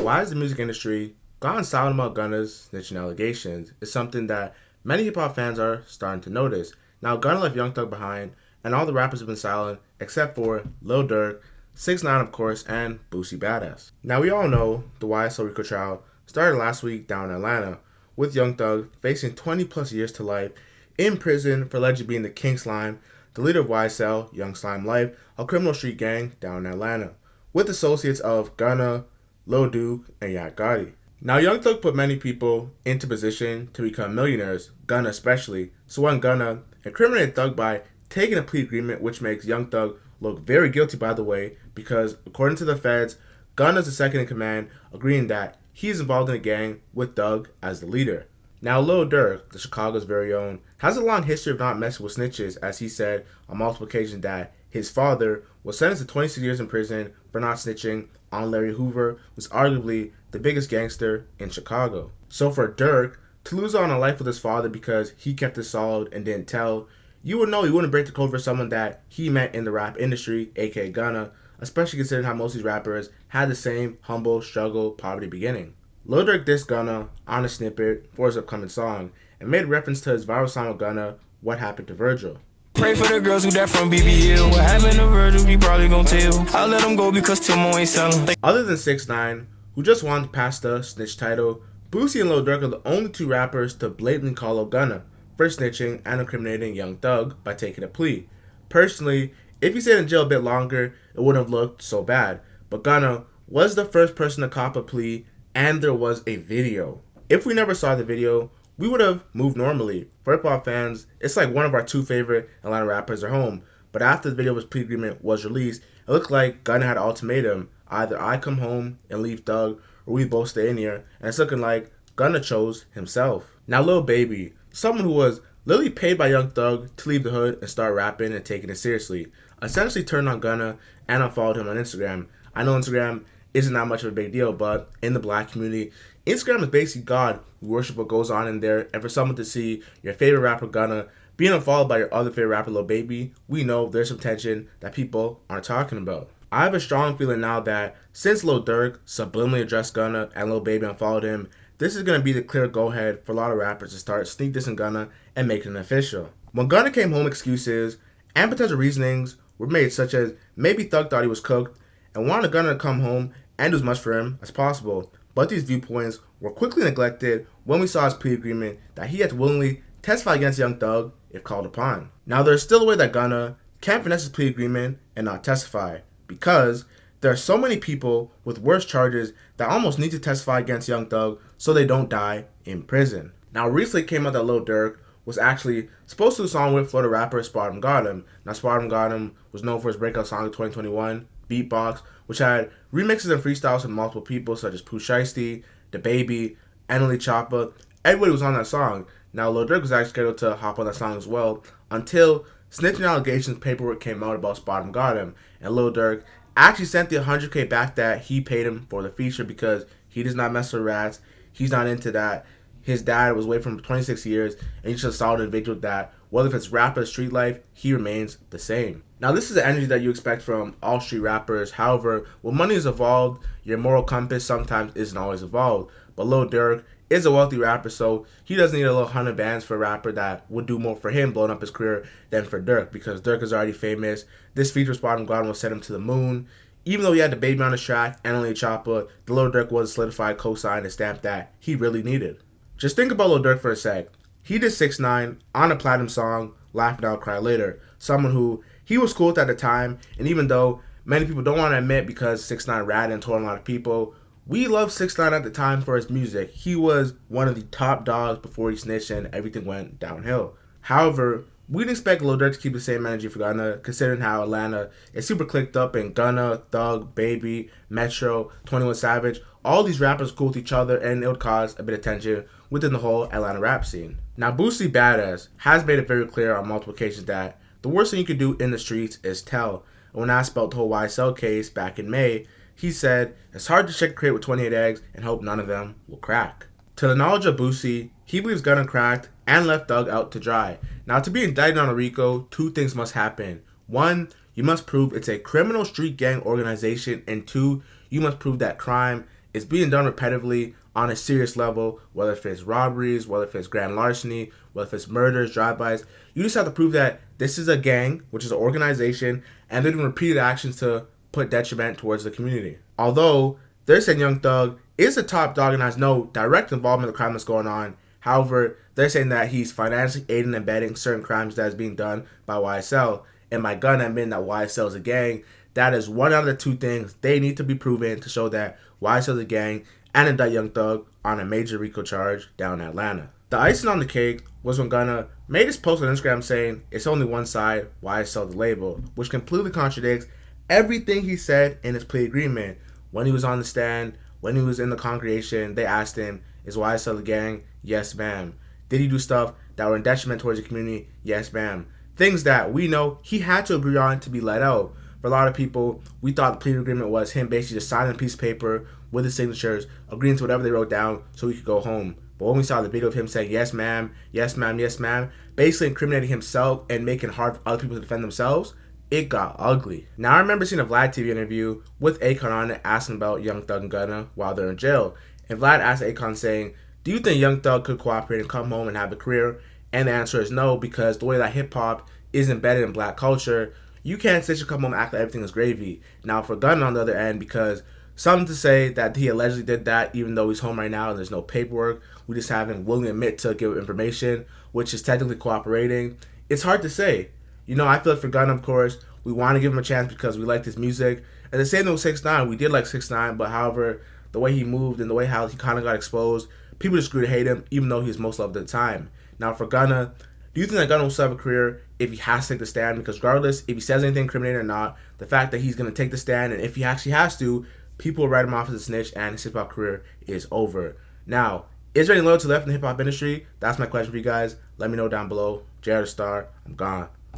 Why is the music industry gone silent about Gunna's snitching allegations is something that many hip hop fans are starting to notice. Now, Gunna left Young Thug behind, and all the rappers have been silent except for Lil Durk, 6ix9ine of course, and Boosie Badass. Now, we all know the YSL Rico trial started last week down in Atlanta, with Young Thug facing 20 plus years to life in prison for allegedly being the King Slime, the leader of YSL, Young Slime Life, a criminal street gang down in Atlanta, with associates of Gunna, Lil Duke, and Yak Gotti. Now, Young Thug put many people into position to become millionaires, Gunna especially. So when Gunna incriminated Thug by taking a plea agreement, which makes Young Thug look very guilty, by the way, because according to the feds, Gunna's the second in command, agreeing that he's involved in a gang with Thug as the leader. Now, Lil Durk, the Chicago's very own, has a long history of not messing with snitches, as he said on multiple occasions that his father was sentenced to 26 years in prison for not snitching on Larry Hoover, who's arguably the biggest gangster in Chicago. So for Durk to lose on a life with his father because he kept it solid and didn't tell, you would know he wouldn't break the code for someone that he met in the rap industry, aka Gunna, especially considering how most of these rappers had the same humble, struggle, poverty beginning. Lil Durk dissed Gunna on a snippet for his upcoming song and made reference to his viral song with Gunna, What Happened to Virgil. Pray for the girls who died from BBL. What happened to Virgil, we probably gon' tell. I'll let them go because Timo ain't selling. Other than 6ix9ine, who just won past the snitch title, Boosie and Lil Durk are the only two rappers to blatantly call out Gunna for snitching and incriminating Young Thug by taking a plea. Personally, if he stayed in jail a bit longer, it wouldn't have looked so bad. But Gunna was the first person to cop a plea, and there was a video. If we never saw the video, we would have moved normally. For hip hop fans, it's like one of our two favorite Atlanta rappers are home. But after the video of his plea agreement was released, it looked like Gunna had an ultimatum. Either I come home and leave Thug, or we both stay in here. And it's looking like Gunna chose himself. Now, Lil Baby, someone who was literally paid by Young Thug to leave the hood and start rapping and taking it seriously, essentially turned on Gunna and unfollowed him on Instagram. I know Instagram isn't that much of a big deal, but in the black community, Instagram is basically God. We worship what goes on in there, and for someone to see your favorite rapper Gunna being unfollowed by your other favorite rapper Lil Baby, we know there's some tension that people aren't talking about. I have a strong feeling now that since Lil Durk subliminally addressed Gunna and Lil Baby unfollowed him, this is going to be the clear go-ahead for a lot of rappers to start sneak dissing Gunna and making it official. When Gunna came home, excuses and potential reasonings were made, such as maybe Thug thought he was cooked and wanted Gunna to come home and do as much for him as possible. But these viewpoints were quickly neglected when we saw his plea agreement that he had to willingly testify against Young Thug if called upon. Now, there's still a way that Gunna can finesse his plea agreement and not testify, because there are so many people with worse charges that almost need to testify against Young Thug so they don't die in prison. Now, recently it came out that Lil Durk was actually supposed to do a song with Florida rapper Spartan Got Him. Now, Spartan Got Him was known for his breakout song in 2021, Beatbox, which had remixes and freestyles from multiple people such as Pooh Shiesty, DaBaby, Emily Choppa. Everybody was on that song. Now, Lil Durk was actually scheduled to hop on that song as well until snitching allegations paperwork came out about Spartan Got Him. And Lil Durk actually sent the $100K back that he paid him for the feature because he does not mess with rats. He's not into that. His dad was away from him for 26 years, and he's just a solid individual that, whether if it's rap or street life, he remains the same. Now, this is the energy that you expect from all street rappers. However, when money is evolved, your moral compass sometimes isn't always evolved. But Lil Durk is a wealthy rapper, so he doesn't need a little 100 bands for a rapper that would do more for him blowing up his career than for Durk, because Durk is already famous. This feature Spartan Got Him will send him to the moon. Even though he had DaBaby on his track and only Choppa, the Lil Durk was a solidified cosign and stamp that he really needed. Just think about Lil Durk for a sec. He did 6ix9ine on a platinum song, Laugh Now, Cry Later. Someone who he was cool with at the time, and even though many people don't want to admit because 6ix9ine ratted and told a lot of people, we loved 6ix9ine at the time for his music. He was one of the top dogs before he snitched and everything went downhill. However, we didn't expect Lil Durk to keep the same energy for Gunna, considering how Atlanta is super clicked up and Gunna, Thug, Baby, Metro, 21 Savage, all these rappers cool with each other, and it would cause a bit of tension within the whole Atlanta rap scene. Now, Boosie Badass has made it very clear on multiple occasions that the worst thing you can do in the streets is tell. And when asked about the whole YSL case back in May, he said, it's hard to check a crate with 28 eggs and hope none of them will crack. To the knowledge of Boosie, he believes Gunna cracked and left Thug out to dry. Now, to be indicted on a RICO, two things must happen. One, you must prove it's a criminal street gang organization, and two, you must prove that crime It's being done repetitively on a serious level, whether if it's robberies, whether if it's grand larceny, whether if it's murders, drive-bys. You just have to prove that this is a gang, which is an organization, and they're doing repeated actions to put detriment towards the community. Although they're saying Young Thug is the top dog and has no direct involvement in the crime that's going on. However, they're saying that he's financially aiding and abetting certain crimes that is being done by YSL. And by Gunna admitting that YSL is a gang, that is one out of the two things they need to be proven to show that YSL is a gang and indict Young Thug on a major RICO charge down in Atlanta. The icing on the cake was when Gunna made his post on Instagram saying it's only one side, YSL the label, which completely contradicts everything he said in his plea agreement. When he was on the stand, when he was in the congregation, they asked him, is YSL a gang? Yes, ma'am. Did he do stuff that were in detriment towards the community? Yes, ma'am. Things that we know he had to agree on to be let out. For a lot of people, we thought the plea agreement was him basically just signing a piece of paper with his signatures, agreeing to whatever they wrote down so he could go home. But when we saw the video of him saying, yes, ma'am, yes, ma'am, yes, ma'am, basically incriminating himself and making it hard for other people to defend themselves, it got ugly. Now, I remember seeing a Vlad TV interview with Akon on it asking about Young Thug and Gunna while they're in jail. And Vlad asked Akon saying, do you think Young Thug could cooperate and come home and have a career? And the answer is no, because the way that hip-hop is embedded in black culture, you can't sit and come home and act like everything is gravy. Now, for Gunna on the other end, because some to say that he allegedly did that even though he's home right now and there's no paperwork, we just have him willingly admit to give information, which is technically cooperating. It's hard to say. You know, I feel like for Gunna, of course, we want to give him a chance because we like his music. And the same thing with 6ix9ine, we did like 6ix9ine, but however, the way he moved and the way how he kind of got exposed, people just grew to hate him, even though he was most loved at the time. Now, for Gunna, do you think that Gunna will still have a career if he has to take the stand? Because regardless, if he says anything incriminating or not, the fact that he's going to take the stand, and if he actually has to, people will write him off as a snitch, and his hip-hop career is over. Now, is there any loyalty left in the hip-hop industry? That's my question for you guys. Let me know down below. Jared Star, I'm gone.